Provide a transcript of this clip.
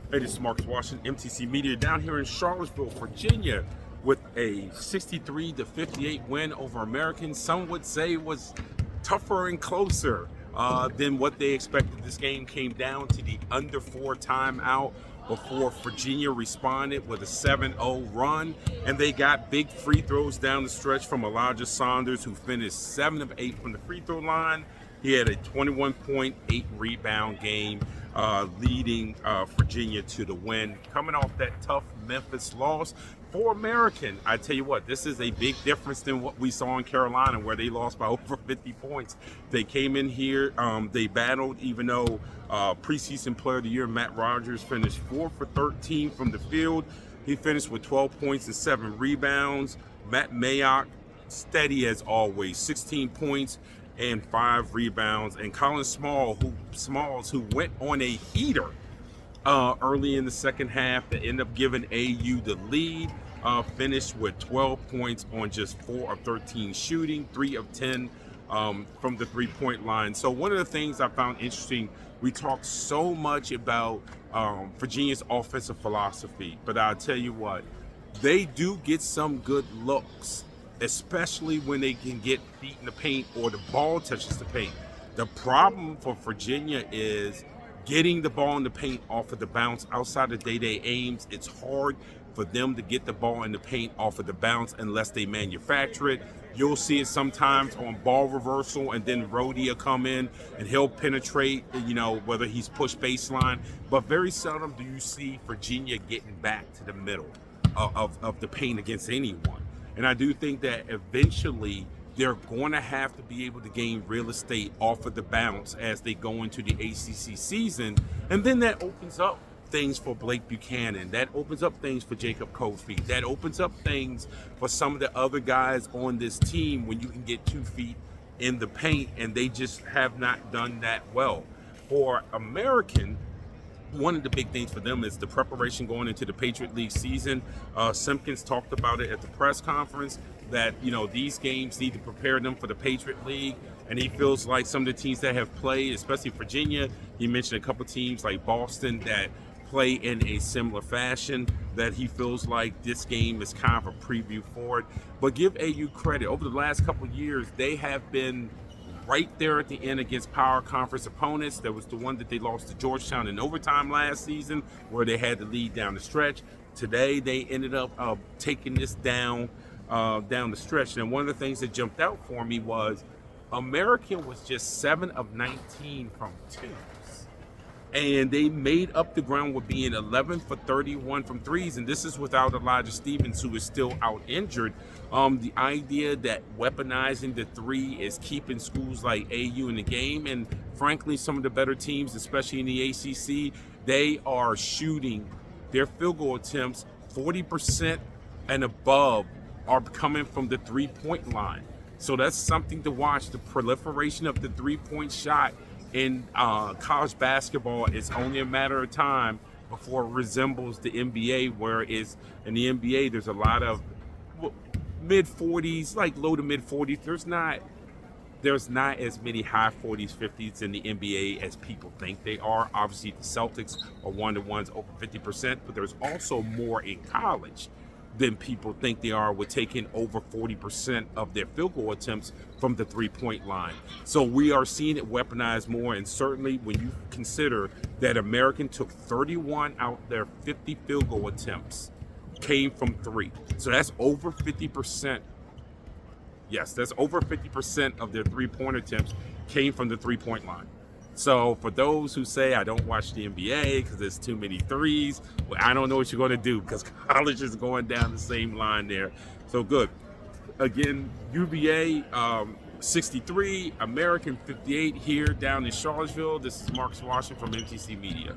Hey, this is Marcus Washington, MTC Media, down here in Charlottesville, Virginia, with a 63-58 win over American. Some would say was tougher and closer than what they expected. This game came down to the under 4 timeout before Virginia responded with a 7-0 run, and they got big free throws down the stretch from Elijah Saunders, who finished 7 of 8 from the free throw line. He had a 21.8 rebound game, leading Virginia to the win. Coming off that tough Memphis loss for American, I tell you what, this is a big difference than what we saw in Carolina, where they lost by over 50 points. They came in here, they battled, even though preseason player of the year Matt Rogers finished 4 for 13 from the field. He finished with 12 points and 7 rebounds. Matt Mayock, steady as always, 16 points and 5 rebounds. And Colin Smalls, who went on a heater early in the second half that ended up giving AU the lead, finished with 12 points on just 4 of 13 shooting, 3 of 10 from the three-point line. So one of the things I found interesting, we talked so much about Virginia's offensive philosophy, but I'll tell you what, they do get some good looks, especially when they can get feet in the paint or the ball touches the paint. The problem for Virginia is getting the ball in the paint off of the bounce outside of Day Ames. It's hard for them to get the ball in the paint off of the bounce unless they manufacture it. You'll see it sometimes on ball reversal, and then Rhodey will come in and he'll penetrate, whether he's pushed baseline. But very seldom do you see Virginia getting back to the middle of the paint against anyone. And I do think that eventually they're going to have to be able to gain real estate off of the bounce as they go into the ACC season. And then that opens up things for Blake Buchanan. That opens up things for Jacob Kofi. That opens up things for some of the other guys on this team when you can get 2 feet in the paint, and they just have not done that well. For American, one of the big things for them is the preparation going into the Patriot League season. Simpkins talked about it at the press conference that, these games need to prepare them for the Patriot League. And he feels like some of the teams that have played, especially Virginia, he mentioned a couple teams like Boston that play in a similar fashion, that he feels like this game is kind of a preview for it. But give AU credit. Over the last couple of years, they have been right there at the end against power conference opponents. There was the one that they lost to Georgetown in overtime last season, where they had the lead down the stretch. Today, they ended up taking this down the stretch. And one of the things that jumped out for me was American was just 7 of 19 from twos. And they made up the ground with being 11 for 31 from threes. And this is without Elijah Stevens, who is still out injured. The idea that weaponizing the three is keeping schools like AU in the game. And frankly, some of the better teams, especially in the ACC, they are shooting their field goal attempts 40% and above are coming from the three-point line. So that's something to watch. The proliferation of the three-point shot in college basketball is only a matter of time before it resembles the NBA, where in the NBA there's a lot of mid-40s, like low to mid-40s. There's not as many high 40s, 50s in the NBA as people think they are. Obviously, the Celtics are one of the ones over 50%, but there's also more in college than people think they are, with taking over 40% of their field goal attempts from the three-point line. So we are seeing it weaponized more, and certainly when you consider that American took 31 out their 50 field goal attempts came from three. So that's over 50%. Yes, that's over 50% of their three-point attempts came from the three-point line. So for those who say I don't watch the NBA because there's too many threes, well, I don't know what you're going to do, because college is going down the same line there. So good. Again, UVA 63, American 58 here down in Charlottesville. This is Marcus Washington from MTC Media.